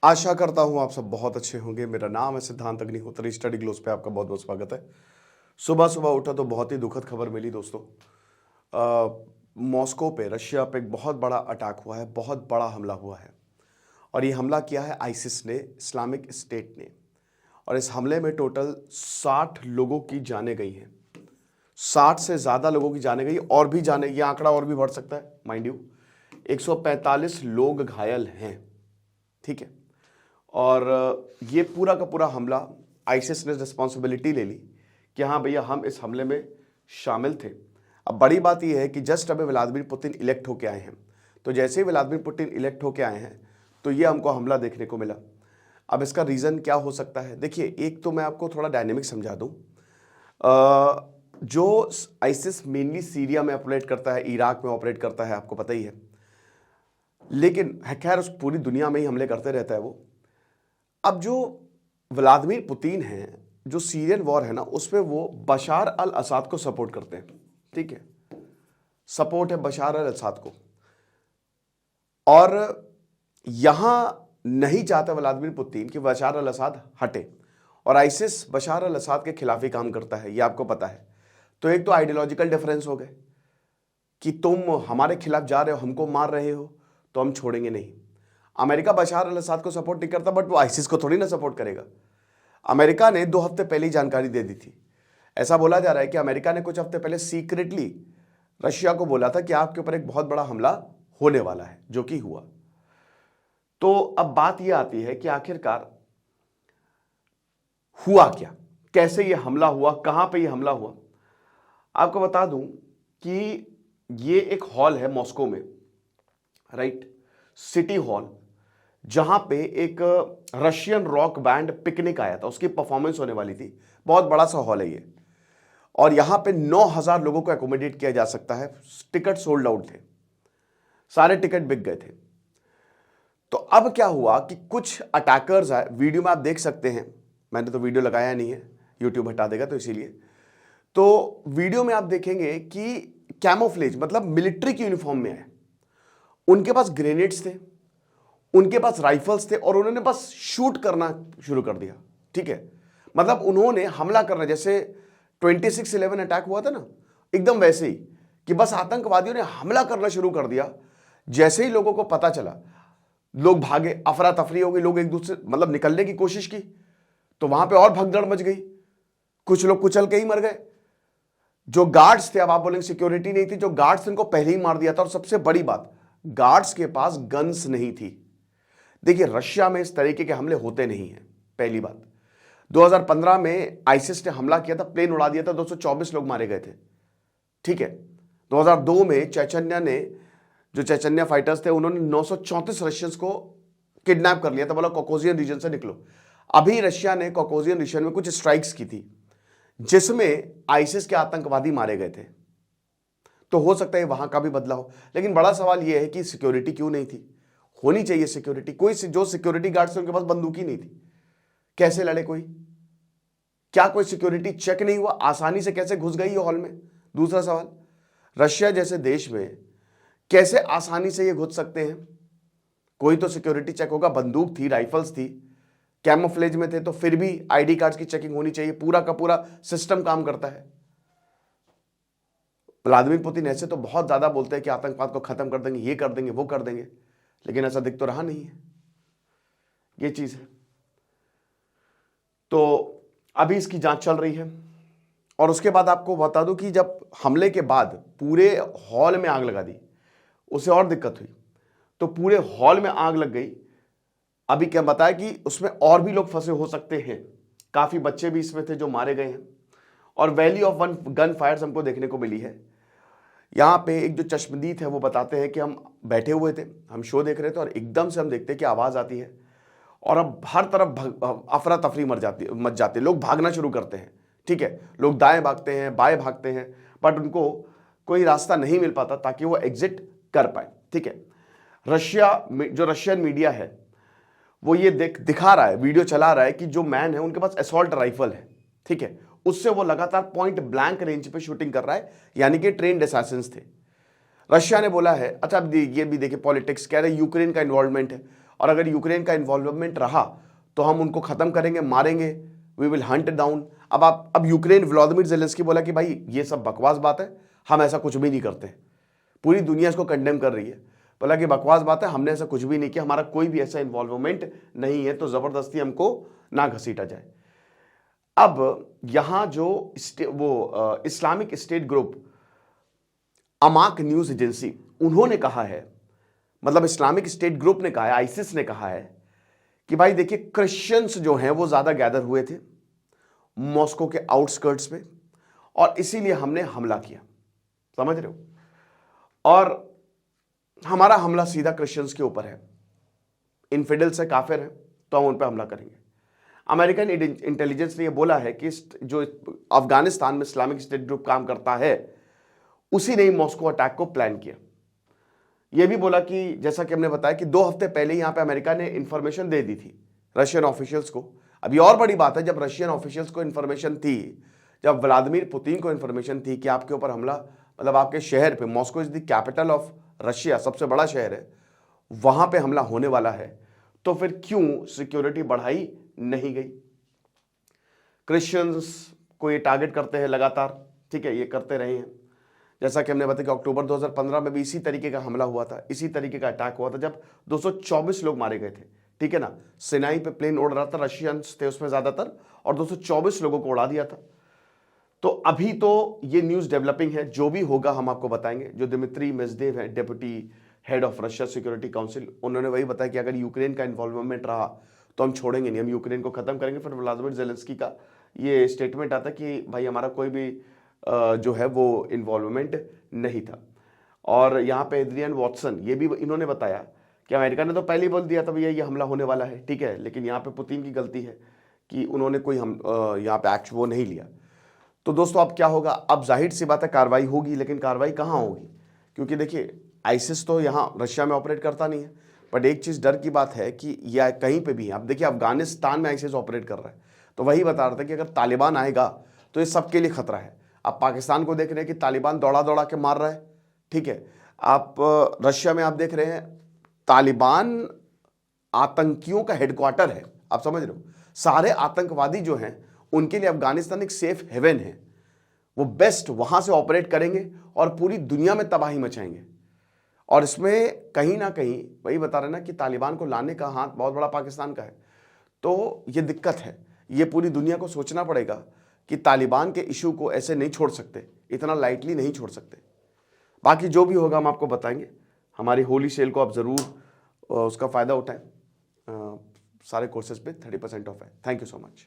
आशा करता हूँ आप सब बहुत अच्छे होंगे। मेरा नाम है सिद्धांत अग्निहोत्री। स्टडी ग्लोस पे आपका बहुत बहुत स्वागत है। सुबह सुबह उठा तो बहुत ही दुखद खबर मिली दोस्तों। मॉस्को पे, रशिया पे एक बहुत बड़ा अटैक हुआ है, बहुत बड़ा हमला हुआ है। और ये हमला किया है आईसिस ने, इस्लामिक स्टेट ने। और इस हमले में टोटल 60 लोगों की जानें गई हैं। 60 से ज़्यादा लोगों की जानें गई, और भी जाने, ये आंकड़ा और भी बढ़ सकता है माइंड यू। 145 लोग घायल हैं, ठीक है। और ये पूरा का पूरा हमला आईसिस ने रिस्पॉन्सिबिलिटी ले ली कि हाँ भैया हम इस हमले में शामिल थे। अब बड़ी बात यह है कि जस्ट अभी व्लादिमीर पुतिन इलेक्ट होके आए हैं, तो जैसे ही व्लादिमीर पुतिन इलेक्ट होके आए हैं तो ये हमको हमला देखने को मिला। अब इसका रीज़न क्या हो सकता है? देखिए, एक तो मैं आपको थोड़ा डायनेमिक समझा दूँ। जो आईसिस मेनली सीरिया में ऑपरेट करता है, इराक में ऑपरेट करता है, आपको पता ही है। लेकिन खैर उस पूरी दुनिया में ही हमले करते रहता है वो। अब जो व्लादिमीर पुतिन हैं, जो सीरियन वॉर है ना, उसमें वो बशार अल असद को सपोर्ट करते हैं, ठीक है। सपोर्ट है बशार अल असद को। और यहां नहीं चाहता व्लादिमीर पुतिन कि बशार अल असद हटे, और आईसिस बशार अल असद के खिलाफ ही काम करता है, ये आपको पता है। तो एक तो आइडियोलॉजिकल डिफरेंस हो गए कि तुम हमारे खिलाफ जा रहे हो, हमको मार रहे हो, तो हम छोड़ेंगे नहीं। अमेरिका बशार अल असद को सपोर्ट नहीं करता, बट वो आईसिस को थोड़ी ना सपोर्ट करेगा। अमेरिका ने 2 हफ्ते पहले ही जानकारी दे दी थी। ऐसा बोला जा रहा है कि अमेरिका ने कुछ हफ्ते पहले सीक्रेटली रशिया को बोला था कि आपके ऊपर एक बहुत बड़ा हमला होने वाला है, जो कि हुआ। तो अब बात यह आती है कि आखिरकार हुआ क्या, कैसे यह हमला हुआ, कहां पे यह हमला हुआ। आपको बता दूं कि ये एक हॉल है मॉस्को में, राइट, सिटी हॉल, जहां पे एक रशियन रॉक बैंड पिकनिक आया था, उसकी परफॉर्मेंस होने वाली थी। बहुत बड़ा सा हॉल है ये, और यहां पे 9000 लोगों को एकोमोडेट किया जा सकता है। टिकट सोल्ड आउट थे, सारे टिकट बिक गए थे। तो अब क्या हुआ कि कुछ अटैकर्स आए, वीडियो में आप देख सकते हैं, मैंने तो वीडियो लगाया नहीं है, यूट्यूब हटा देगा तो इसीलिए। तो वीडियो में आप देखेंगे कि कैमोफ्लेज, मतलब मिलिट्री की यूनिफॉर्म में है, उनके पास ग्रेनेड्स थे, उनके पास राइफल्स थे, और उन्होंने बस शूट करना शुरू कर दिया, ठीक है। मतलब उन्होंने हमला करना, जैसे 26/11 अटैक हुआ था ना, एकदम वैसे ही, कि बस आतंकवादियों ने हमला करना शुरू कर दिया। जैसे ही लोगों को पता चला, लोग भागे, अफरा तफरी हो गई, लोग एक दूसरे मतलब निकलने की कोशिश की, तो वहां पे और भगदड़ मच गई, कुछ लोग कुचल के ही मर गए। जो गार्ड्स थे, अब आप बोलेंगे सिक्योरिटी नहीं थी, जो गार्ड्स इनको पहले ही मार दिया था। और सबसे बड़ी बात, गार्ड्स के पास गन्स नहीं थी। देखिए, रशिया में इस तरीके के हमले होते नहीं हैं, पहली बात। 2015 में आईसिस ने हमला किया था, प्लेन उड़ा दिया था, 224 लोग मारे गए थे, ठीक है। 2002 में चेचन्या ने, जो चेचन्या फाइटर्स थे, उन्होंने 934 रशियंस को किडनैप कर लिया था, बोला कॉकोजियन रीजन से निकलो। अभी रशिया ने कॉकोजियन रीजन में कुछ स्ट्राइक्स की थी, जिसमें आईसिस के आतंकवादी मारे गए थे। तो हो सकता है वहां का भी बदला हो, लेकिन बड़ा सवाल यह है कि सिक्योरिटी क्यों नहीं थी? होनी चाहिए सिक्योरिटी। कोई जो सिक्योरिटी गार्ड्स थे, उनके पास बंदूक ही नहीं थी, कैसे लड़े कोई? क्या कोई सिक्योरिटी चेक नहीं हुआ? आसानी से कैसे घुस गई ये हॉल में? दूसरा सवाल, रशिया जैसे देश में कैसे आसानी से ये घुस सकते हैं? कोई तो सिक्योरिटी चेक होगा। बंदूक थी, राइफल्स थी, कैमोफ्लेज में थे, तो फिर भी आईडी कार्ड्स की चेकिंग होनी चाहिए। पूरा का पूरा सिस्टम काम करता है। व्लादिमीर पुतिन ऐसे तो बहुत ज्यादा बोलते हैं कि आतंकवाद को खत्म कर देंगे, ये कर देंगे, वो कर देंगे, लेकिन ऐसा दिख तो रहा नहीं है। ये चीज है। तो अभी इसकी जांच चल रही है। और उसके बाद आपको बता दूं कि जब हमले के बाद पूरे हॉल में आग लगा दी, उसे और दिक्कत हुई, तो पूरे हॉल में आग लग गई। अभी क्या बताया कि उसमें और भी लोग फंसे हो सकते हैं, काफी बच्चे भी इसमें थे जो मारे गए हैं। और valley of one gun fires हमको देखने को मिली है। यहाँ पे एक जो चश्मदीद है वो बताते हैं कि हम बैठे हुए थे, हम शो देख रहे थे, और एकदम से हम देखते हैं कि आवाज़ आती है, और अब हर तरफ अफरा तफरी मच जाती है, लोग भागना शुरू करते हैं, ठीक है। लोग दाएं भागते हैं, बाएं भागते हैं, बट उनको कोई रास्ता नहीं मिल पाता ताकि वो एग्जिट कर पाए, ठीक है। जो रशियन मीडिया है वो ये दिखा रहा है, वीडियो चला रहा है कि जो मैन है उनके पास असॉल्ट राइफल है, ठीक है। उससे वो लगातार पॉइंट ब्लैंक रेंज पे शूटिंग कर रहा है, यानी कि ट्रेन्ड असैसिन्स थे। रशिया ने बोला है, अच्छा अब ये भी देखिए पॉलिटिक्स, कह रहे यूक्रेन का इन्वॉल्वमेंट है, और अगर यूक्रेन का इन्वॉल्वमेंट रहा तो हम उनको खत्म करेंगे, मारेंगे, वी विल हंट डाउन। अब यूक्रेन, व्लादिमीर ज़ेलेंस्की बोला कि भाई ये सब बकवास बात है, हम ऐसा कुछ भी नहीं करते। पूरी दुनिया इसको कंडेम कर रही है, बोला कि बकवास बात है, हमने ऐसा कुछ भी नहीं किया, हमारा कोई भी ऐसा इन्वॉल्वमेंट नहीं है, तो ज़बरदस्ती हमको ना घसीटा जाए। अब यहां जो Islamic State group, Amaq news agency, उन्होंने कहा है, मतलब इस्लामिक स्टेट ग्रुप ने कहा है, आईसिस ने कहा है कि भाई देखिए क्रिश्चियंस जो हैं वो ज़्यादा गैदर हुए थे मॉस्को के आउटस्कर्ट्स पे और इसीलिए हमने हमला किया, समझ रहे हो? और हमारा हमला सीधा क्रिश्चियंस के ऊपर है, इनफिडल से काफिर है तो हम उन पर हमला करेंगे। अमेरिकन इंटेलिजेंस ने यह बोला है कि जो अफगानिस्तान में इस्लामिक स्टेट ग्रुप काम करता है उसी ने मॉस्को अटैक को प्लान किया। यह भी बोला कि जैसा कि हमने बताया कि 2 हफ्ते पहले यहां पे अमेरिका ने इंफॉर्मेशन दे दी थी रशियन ऑफिशियल्स को। अभी और बड़ी बात है, जब रशियन ऑफिशियल्स को इंफॉर्मेशन थी, जब व्लादिमीर पुतिन को इंफॉर्मेशन थी कि आपके ऊपर हमला, मतलब आपके शहर पे, Moscow is the capital of Russia, सबसे बड़ा शहर है, वहां पे हमला होने वाला है, तो फिर क्यों सिक्योरिटी बढ़ाई नहीं गई? क्रिश्चियंस को ये टारगेट करते हैं लगातार, ठीक है, ये करते रहे हैं। जैसा कि हमने बताया कि अक्टूबर 2015 में भी इसी तरीके का हमला हुआ था, इसी तरीके का अटैक हुआ था जब 224 लोग मारे गए थे, ठीक है ना। सिनाई पे प्लेन उड़ रहा था, रशियंस थे उसमें ज्यादातर, और 224 लोगों को उड़ा दिया था। तो अभी तो ये न्यूज डेवलपिंग है, जो भी होगा हम आपको बताएंगे। जो दिमित्री मेदवेदेव है, deputy head of Russia security council, उन्होंने वही बताया कि अगर यूक्रेन का इन्वॉल्वमेंट रहा तो हम छोड़ेंगे नहीं, हम यूक्रेन को खत्म करेंगे। फिर व्लादिमीर ज़ेलेंस्की का ये स्टेटमेंट आता कि भाई हमारा कोई भी जो है वो इन्वॉल्वमेंट नहीं था। और यहाँ पे एड्रियन वॉटसन, ये भी इन्होंने बताया कि अमेरिका ने तो पहले ही बोल दिया था भैया ये हमला होने वाला है, ठीक है, लेकिन यहाँ पे पुतिन की गलती है कि उन्होंने कोई यहाँ पे एक्ट वो नहीं लिया। तो दोस्तों अब क्या होगा? अब जाहिर सी बात है कार्रवाई होगी, लेकिन कार्रवाई कहाँ होगी? क्योंकि देखिए आईसिस तो यहाँ रशिया में ऑपरेट करता नहीं है, बट एक चीज़ डर की बात है कि यह कहीं पे भी है। अब देखिए अफगानिस्तान में आईसिस ऑपरेट कर रहा है, तो वही बता रहे थे कि अगर तालिबान आएगा तो ये सबके लिए खतरा है। अब पाकिस्तान को देख रहे हैं कि तालिबान दौड़ा दौड़ा के मार रहा है, ठीक है। आप रशिया में आप देख रहे हैं तालिबान आतंकियों का हेडक्वार्टर है, आप समझ रहे हो। सारे आतंकवादी जो हैं उनके लिए अफगानिस्तान एक सेफ हेवन है, वो बेस्ट वहां से ऑपरेट करेंगे और पूरी दुनिया में तबाही मचाएंगे। और इसमें कहीं ना कहीं वही बता रहे ना कि तालिबान को लाने का हाथ बहुत बड़ा पाकिस्तान का है। तो ये दिक्कत है, ये पूरी दुनिया को सोचना पड़ेगा कि तालिबान के इशू को ऐसे नहीं छोड़ सकते, इतना लाइटली नहीं छोड़ सकते। बाकी जो भी होगा हम आपको बताएंगे। हमारी होली सेल को आप ज़रूर उसका फ़ायदा उठाएं, सारे कोर्सेज पे 30% ऑफ है। Thank you so much.